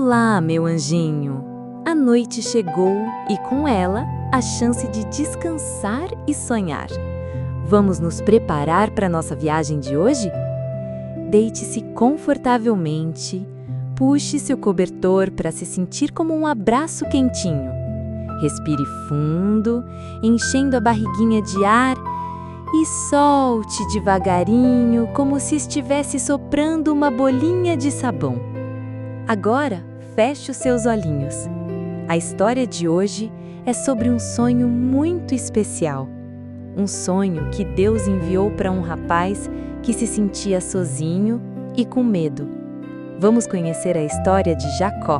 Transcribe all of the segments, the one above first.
Olá, meu anjinho! A noite chegou e com ela a chance de descansar e sonhar. Vamos nos preparar para a nossa viagem de hoje? Deite-se confortavelmente, puxe seu cobertor para se sentir como um abraço quentinho. Respire fundo, enchendo a barriguinha de ar e solte devagarinho como se estivesse soprando uma bolinha de sabão. Agora, feche os seus olhinhos. A história de hoje é sobre um sonho muito especial. Um sonho que Deus enviou para um rapaz que se sentia sozinho e com medo. Vamos conhecer a história de Jacó.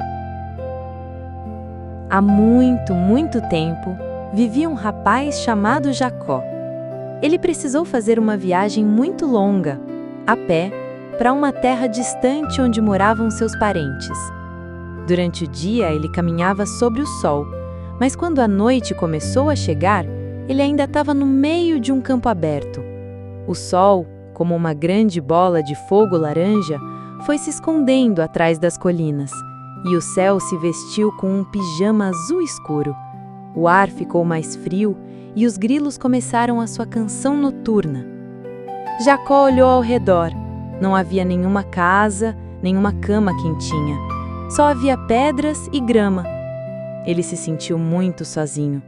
Há muito tempo, vivia um rapaz chamado Jacó. Ele precisou fazer uma viagem muito longa, a pé, para uma terra distante onde moravam seus parentes. Durante o dia, ele caminhava sobre o sol, mas quando a noite começou a chegar, ele ainda estava no meio de um campo aberto. O sol, como uma grande bola de fogo laranja, foi se escondendo atrás das colinas, e o céu se vestiu com um pijama azul escuro. O ar ficou mais frio e os grilos começaram a sua canção noturna. Jacó olhou ao redor. Não havia nenhuma casa, nenhuma cama quentinha. Só havia pedras e grama. Ele se sentiu muito sozinho.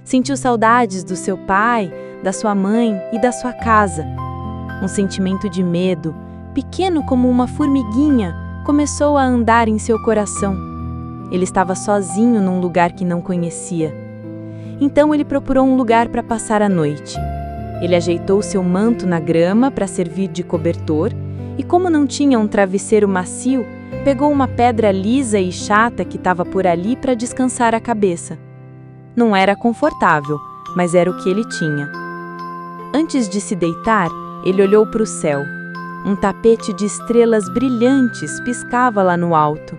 Sentiu saudades do seu pai, da sua mãe e da sua casa. Um sentimento de medo, pequeno como uma formiguinha, começou a andar em seu coração. Ele estava sozinho num lugar que não conhecia. Então ele procurou um lugar para passar a noite. Ele ajeitou seu manto na grama para servir de cobertor e, como não tinha um travesseiro macio, pegou uma pedra lisa e chata que estava por ali para descansar a cabeça. Não era confortável, mas era o que ele tinha. Antes de se deitar, ele olhou para o céu. Um tapete de estrelas brilhantes piscava lá no alto.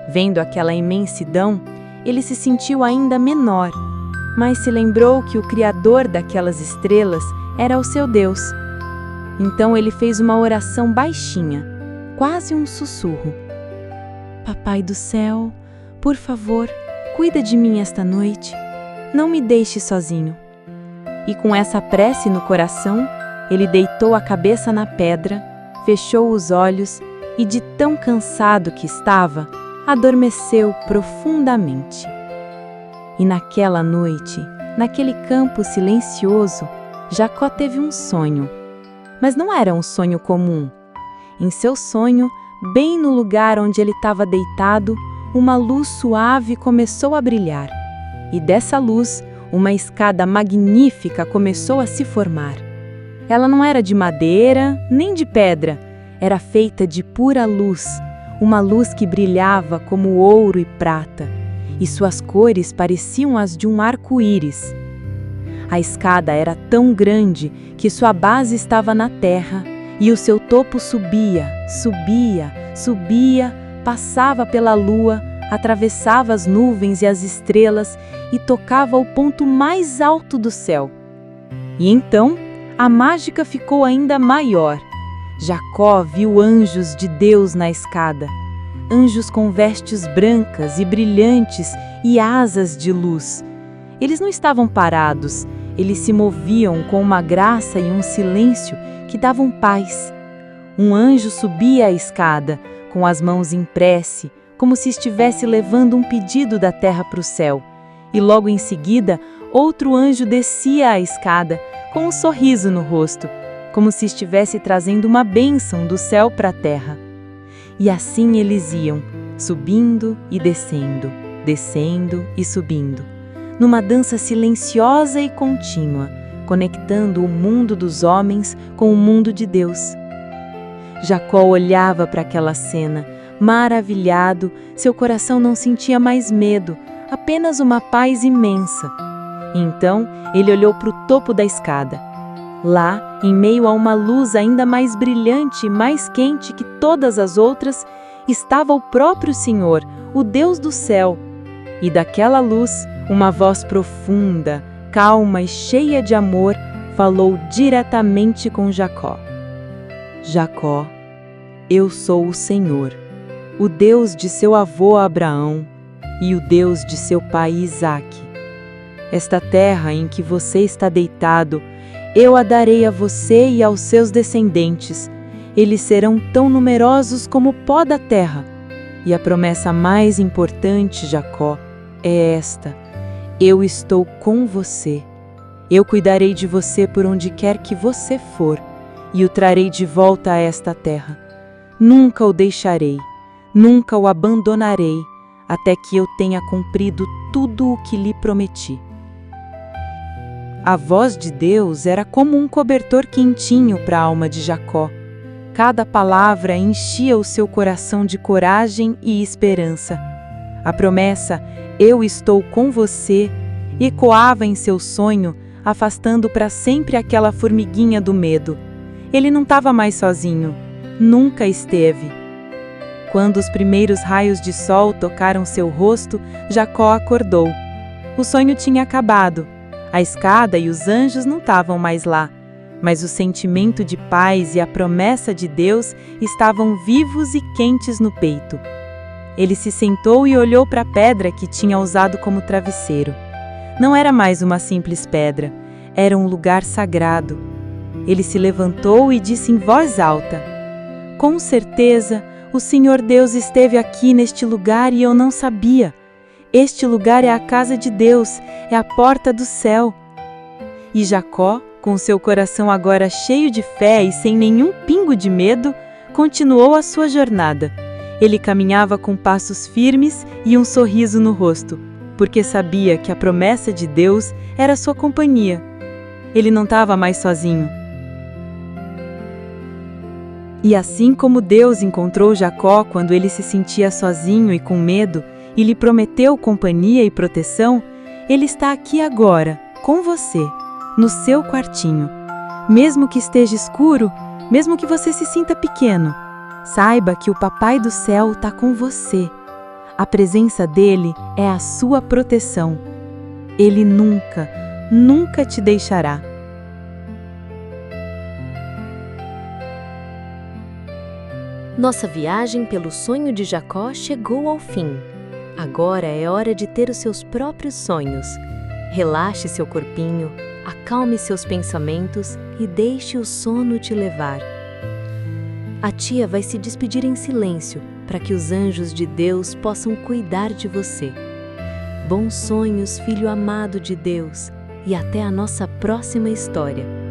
Vendo aquela imensidão, ele se sentiu ainda menor, mas se lembrou que o Criador daquelas estrelas era o seu Deus. Então ele fez uma oração baixinha, quase um sussurro. Papai do céu, por favor, cuida de mim esta noite. Não me deixe sozinho. E com essa prece no coração, ele deitou a cabeça na pedra, fechou os olhos e, de tão cansado que estava, adormeceu profundamente. E naquela noite, naquele campo silencioso, Jacó teve um sonho. Mas não era um sonho comum. Em seu sonho, bem no lugar onde ele estava deitado, uma luz suave começou a brilhar. E dessa luz, uma escada magnífica começou a se formar. Ela não era de madeira, nem de pedra. Era feita de pura luz, uma luz que brilhava como ouro e prata, e suas cores pareciam as de um arco-íris. A escada era tão grande que sua base estava na terra e o seu topo subia, passava pela lua, atravessava as nuvens e as estrelas e tocava o ponto mais alto do céu. E então, a mágica ficou ainda maior. Jacó viu anjos de Deus na escada, anjos com vestes brancas e brilhantes e asas de luz. Eles não estavam parados, eles se moviam com uma graça e um silêncio que davam paz. Um anjo subia a escada, com as mãos em prece, como se estivesse levando um pedido da terra para o céu. E logo em seguida, outro anjo descia a escada, com um sorriso no rosto, como se estivesse trazendo uma bênção do céu para a terra. E assim eles iam, subindo e descendo e subindo, numa dança silenciosa e contínua, conectando o mundo dos homens com o mundo de Deus. Jacó olhava para aquela cena, maravilhado, seu coração não sentia mais medo, apenas uma paz imensa. Então, ele olhou para o topo da escada. Lá, em meio a uma luz ainda mais brilhante e mais quente que todas as outras, estava o próprio Senhor, o Deus do céu. E daquela luz, uma voz profunda, calma e cheia de amor, falou diretamente com Jacó. Jacó, eu sou o Senhor. o Deus de seu avô Abraão e o Deus de seu pai Isaque. Esta terra em que você está deitado, eu a darei a você e aos seus descendentes. Eles serão tão numerosos como o pó da terra. E a promessa mais importante, Jacó, é esta: eu estou com você. Eu cuidarei de você por onde quer que você for, e o trarei de volta a esta terra. Nunca o deixarei, nunca o abandonarei, até que eu tenha cumprido tudo o que lhe prometi. A voz de Deus era como um cobertor quentinho para a alma de Jacó. Cada palavra enchia o seu coração de coragem e esperança. A promessa, eu estou com você, ecoava em seu sonho, afastando para sempre aquela formiguinha do medo. Ele não estava mais sozinho, nunca esteve. Quando os primeiros raios de sol tocaram seu rosto, Jacó acordou. O sonho tinha acabado. A escada e os anjos não estavam mais lá, mas o sentimento de paz e a promessa de Deus estavam vivos e quentes no peito. Ele se sentou e olhou para a pedra que tinha usado como travesseiro. Não era mais uma simples pedra, era um lugar sagrado. Ele se levantou e disse em voz alta: "Com certeza, o Senhor Deus esteve aqui neste lugar e eu não sabia. Este lugar é a casa de Deus, é a porta do céu." E Jacó, com seu coração agora cheio de fé e sem nenhum pingo de medo, continuou a sua jornada. Ele caminhava com passos firmes e um sorriso no rosto, porque sabia que a promessa de Deus era sua companhia. Ele não estava mais sozinho. E assim como Deus encontrou Jacó quando ele se sentia sozinho e com medo, e lhe prometeu companhia e proteção, Ele está aqui agora, com você, no seu quartinho. Mesmo que esteja escuro, mesmo que você se sinta pequeno, saiba que o Papai do Céu está com você. A presença dele é a sua proteção. Ele nunca, nunca te deixará. Nossa viagem pelo sonho de Jacó chegou ao fim. Agora é hora de ter os seus próprios sonhos. Relaxe seu corpinho, acalme seus pensamentos e deixe o sono te levar. A tia vai se despedir em silêncio para que os anjos de Deus possam cuidar de você. Bons sonhos, filho amado de Deus, e até a nossa próxima história.